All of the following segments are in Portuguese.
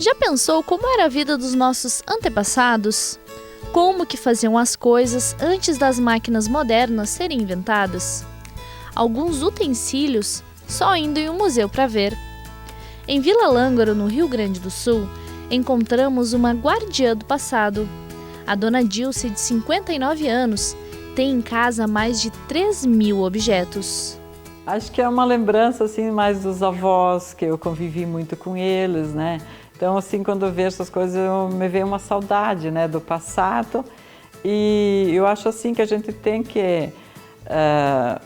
Já pensou como era a vida dos nossos antepassados? Como que faziam as coisas antes das máquinas modernas serem inventadas? Alguns utensílios só indo em um museu para ver. Em Vila Lângaro, no Rio Grande do Sul, encontramos uma guardiã do passado. A dona Dilce, de 59 anos, tem em casa mais de 3.000 objetos. Acho que é uma lembrança assim, mais dos avós, que eu convivi muito com eles, né? Então, assim, quando eu vejo essas coisas, me vem uma saudade, né, do passado. E eu acho assim que a gente tem que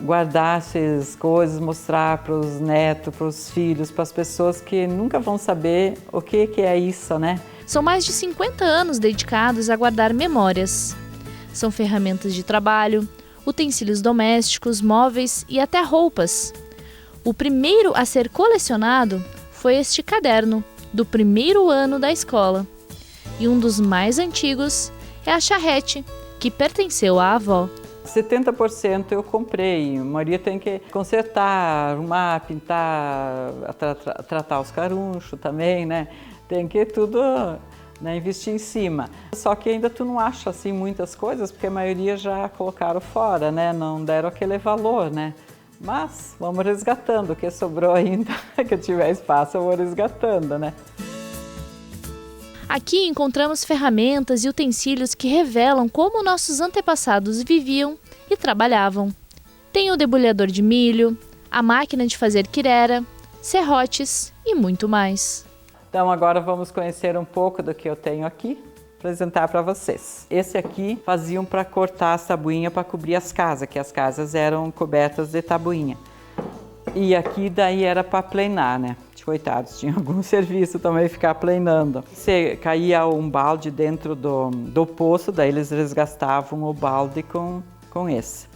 guardar essas coisas, mostrar para os netos, para os filhos, para as pessoas que nunca vão saber o que é isso, né? São mais de 50 anos dedicados a guardar memórias. São ferramentas de trabalho, utensílios domésticos, móveis e até roupas. O primeiro a ser colecionado foi este caderno, do primeiro ano da escola. E um dos mais antigos é a charrete, que pertenceu à avó. 70% eu comprei. A maioria tem que consertar, arrumar, pintar, tratar os carunchos também, né? Tem que tudo, né, investir em cima. Só que ainda tu não acha assim muitas coisas, porque a maioria já colocaram fora, né? Não deram aquele valor, né? Mas vamos resgatando, o que sobrou ainda, que tiver espaço, eu vou resgatando, né? Aqui encontramos ferramentas e utensílios que revelam como nossos antepassados viviam e trabalhavam. Tem o debulhador de milho, a máquina de fazer quirera, serrotes e muito mais. Então agora vamos conhecer um pouco do que eu tenho aqui, apresentar para vocês. Esse aqui faziam para cortar as tabuinhas para cobrir as casas, que as casas eram cobertas de tabuinha. E aqui daí era para planar, né? Coitados, tinha algum serviço também ficar planando. Se caía um balde dentro do poço, daí eles resgatavam o balde com esse.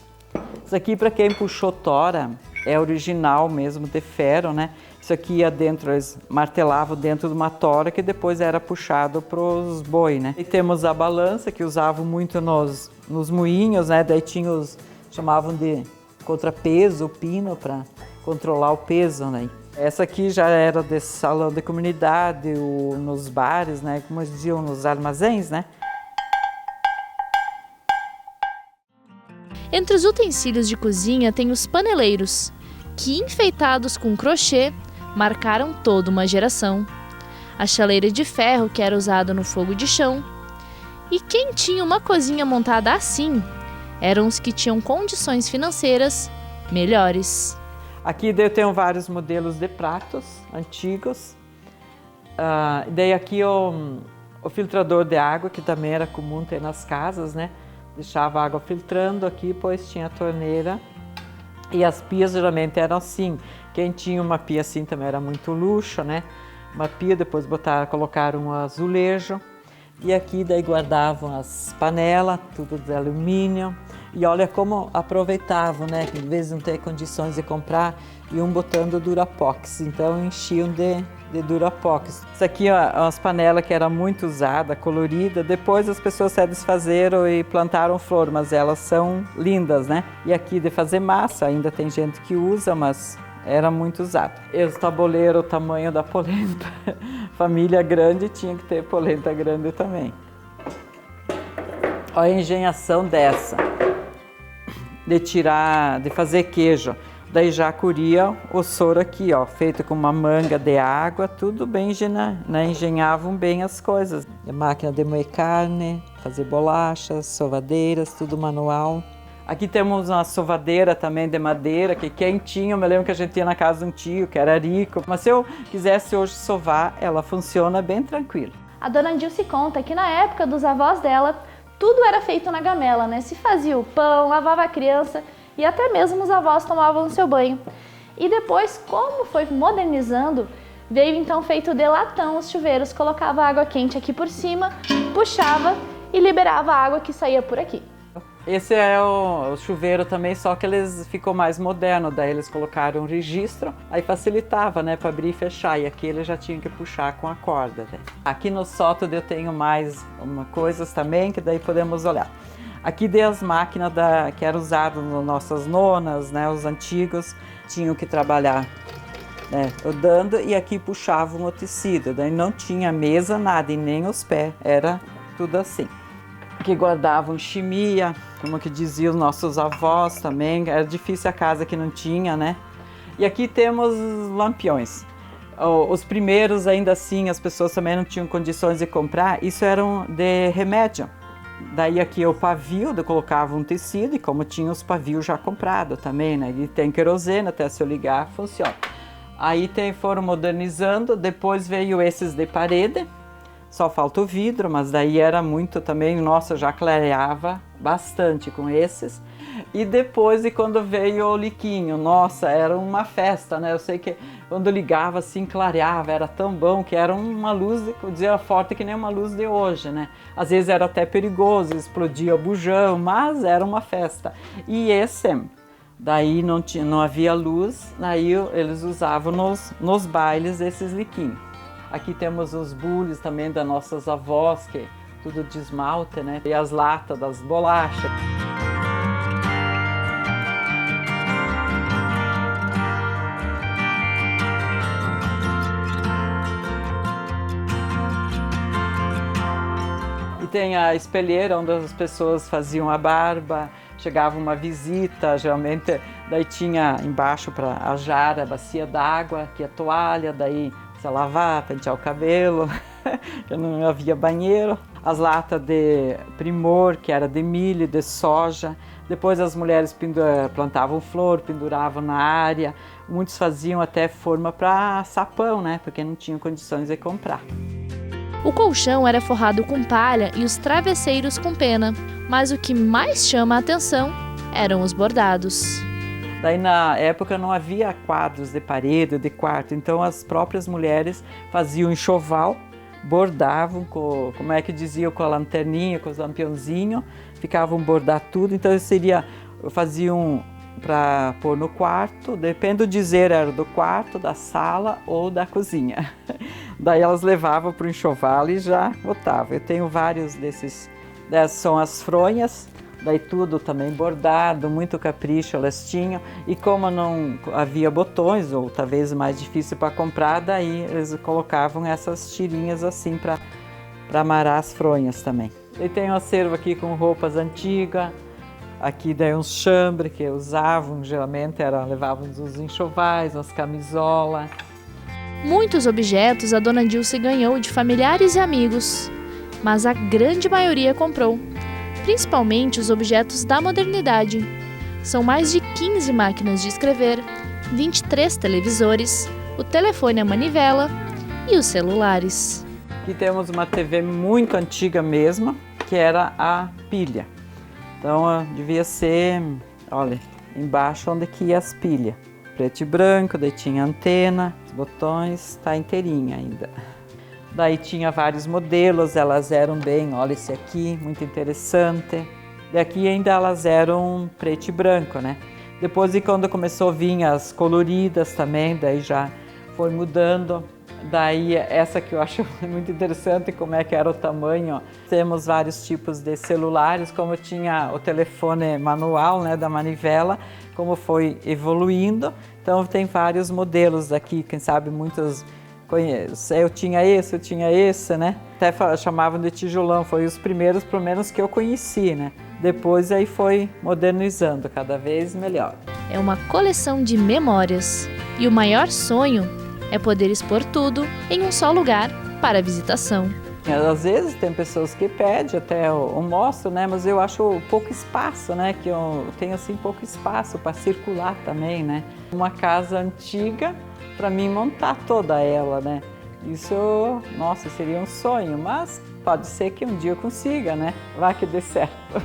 Isso aqui, para quem puxou tora, é original mesmo, de ferro, né? Isso aqui ia dentro, eles martelavam dentro de uma tora que depois era puxado para os boi, né? E temos a balança, que usavam muito nos moinhos, né? Daí tinha chamavam de contrapeso, pino, para controlar o peso, né? Essa aqui já era de salão de comunidade, nos bares, né? Como eles diziam, nos armazéns, né? Entre os utensílios de cozinha tem os paneleiros, que, enfeitados com crochê, marcaram toda uma geração. A chaleira de ferro, que era usada no fogo de chão. E quem tinha uma cozinha montada assim, eram os que tinham condições financeiras melhores. Aqui eu tenho vários modelos de pratos antigos. Daí aqui o filtrador de água, que também era comum ter nas casas, né? Deixava a água filtrando aqui, pois tinha a torneira. E as pias geralmente eram assim. Quem tinha uma pia assim também era muito luxo, né? Uma pia, depois colocaram um azulejo. E aqui daí guardavam as panelas, tudo de alumínio. E olha como aproveitavam, né? Em vez de não ter condições de comprar, iam botando Durapox. Então enchiam de Durapox. Isso aqui é umas panelas que era muito usada, colorida. Depois as pessoas se desfazeram e plantaram flor, mas elas são lindas, né? E aqui de fazer massa, ainda tem gente que usa, mas era muito usado. E os tabuleiros, o tamanho da polenta. Família grande tinha que ter polenta grande também. Olha a engenhação dessa. De fazer queijo. Daí já curia o soro aqui, ó, feito com uma manga de água, tudo bem, né? Engenhavam bem as coisas. A máquina de moer carne, fazer bolachas, sovadeiras, tudo manual. Aqui temos uma sovadeira também de madeira, que quem tinha, eu me lembro que a gente tinha na casa de um tio, que era rico. Mas se eu quisesse hoje sovar, ela funciona bem tranquilo. A dona Dilce conta que na época dos avós dela, tudo era feito na gamela, né? Se fazia o pão, lavava a criança e até mesmo os avós tomavam o seu banho. E depois, como foi modernizando, veio então feito de latão os chuveiros, colocava água quente aqui por cima, puxava e liberava a água que saía por aqui. Esse é o chuveiro também, só que eles ficou mais moderno, daí eles colocaram um registro, aí facilitava, né, para abrir e fechar, e aqui ele já tinha que puxar com a corda. Né? Aqui no sótão eu tenho mais coisas também, que daí podemos olhar. Aqui dei as máquinas que eram usadas nas nossas nonas, né, os antigos, tinham que trabalhar né, rodando, e aqui puxavam o tecido. Daí não tinha mesa, nada, e nem os pés, era tudo assim. Aqui guardavam chimia, como que diziam os nossos avós também, era difícil a casa que não tinha, né? E aqui temos lampiões. Os primeiros, ainda assim, as pessoas também não tinham condições de comprar, isso eram de remédio. Daí aqui o pavio, colocava um tecido, e como tinha os pavios já comprados também, né? E tem querosene, até se eu ligar, funciona. Aí foram modernizando, depois veio esses de parede, só falta o vidro, mas daí era muito também, nossa, já clareava bastante com esses. E depois, quando veio o liquinho, nossa, era uma festa, né? Eu sei que quando ligava assim, clareava, era tão bom que era uma luz, eu dizia, forte que nem uma luz de hoje, né? Às vezes era até perigoso, explodia o bujão, mas era uma festa. E esse, daí não havia luz, daí eles usavam nos bailes esses liquinhos. Aqui temos os bules também das nossas avós, que tudo de esmalte, né? E as latas das bolachas. E tem a espelheira, onde as pessoas faziam a barba, chegava uma visita, geralmente daí tinha embaixo para a jarra, a bacia d'água, que a toalha, daí se lavar, pentear o cabelo, que não havia banheiro. As latas de primor, que era de milho, de soja. Depois as mulheres plantavam flor, penduravam na área. Muitos faziam até forma para sapão, né? Porque não tinham condições de comprar. O colchão era forrado com palha e os travesseiros com pena, mas o que mais chama a atenção eram os bordados. Daí na época não havia quadros de parede, de quarto, então as próprias mulheres faziam enxoval, bordavam, como é que diziam, com a lanterninha, com os lampiãozinhos, ficavam bordar tudo, então faziam para pôr no quarto, depende do dizer, era do quarto, da sala ou da cozinha. Daí elas levavam para o enxoval e já botavam. Eu tenho vários desses são as fronhas, daí tudo também bordado, muito capricho elas tinham. E como não havia botões, ou talvez mais difícil para comprar, daí eles colocavam essas tirinhas assim para amarrar as fronhas também. E tem um acervo aqui com roupas antigas. Aqui daí uns chambres que usavam, geralmente levavam os enxovais, as camisolas. Muitos objetos a dona Dilce ganhou de familiares e amigos, mas a grande maioria comprou, principalmente os objetos da modernidade. São mais de 15 máquinas de escrever, 23 televisores, o telefone à manivela e os celulares. Aqui temos uma TV muito antiga mesmo, que era a pilha. Então devia ser, olha, embaixo onde que ia as pilhas. Preto e branco, daí tinha antena, os botões, está inteirinha ainda. Daí tinha vários modelos, elas eram bem, olha esse aqui, muito interessante. Daqui ainda elas eram preto e branco, né? Depois quando começou a vir as coloridas também, daí já foi mudando. Daí essa que eu acho muito interessante, como é que era o tamanho. Ó. Temos vários tipos de celulares, como tinha o telefone manual, né, da manivela, como foi evoluindo. Então tem vários modelos aqui, quem sabe muitos conhecem. Eu tinha esse, né? Até chamavam de tijolão, foi os primeiros, pelo menos, que eu conheci, né? Depois aí foi modernizando, cada vez melhor. É uma coleção de memórias e o maior sonho é poder expor tudo em um só lugar para visitação. Às vezes tem pessoas que pedem, até eu mostro, né? Mas eu acho pouco espaço, né? Que eu tenho assim pouco espaço para circular também, né? Uma casa antiga, para mim montar toda ela, né? Isso, nossa, seria um sonho, mas pode ser que um dia eu consiga, né? Vai que dê certo.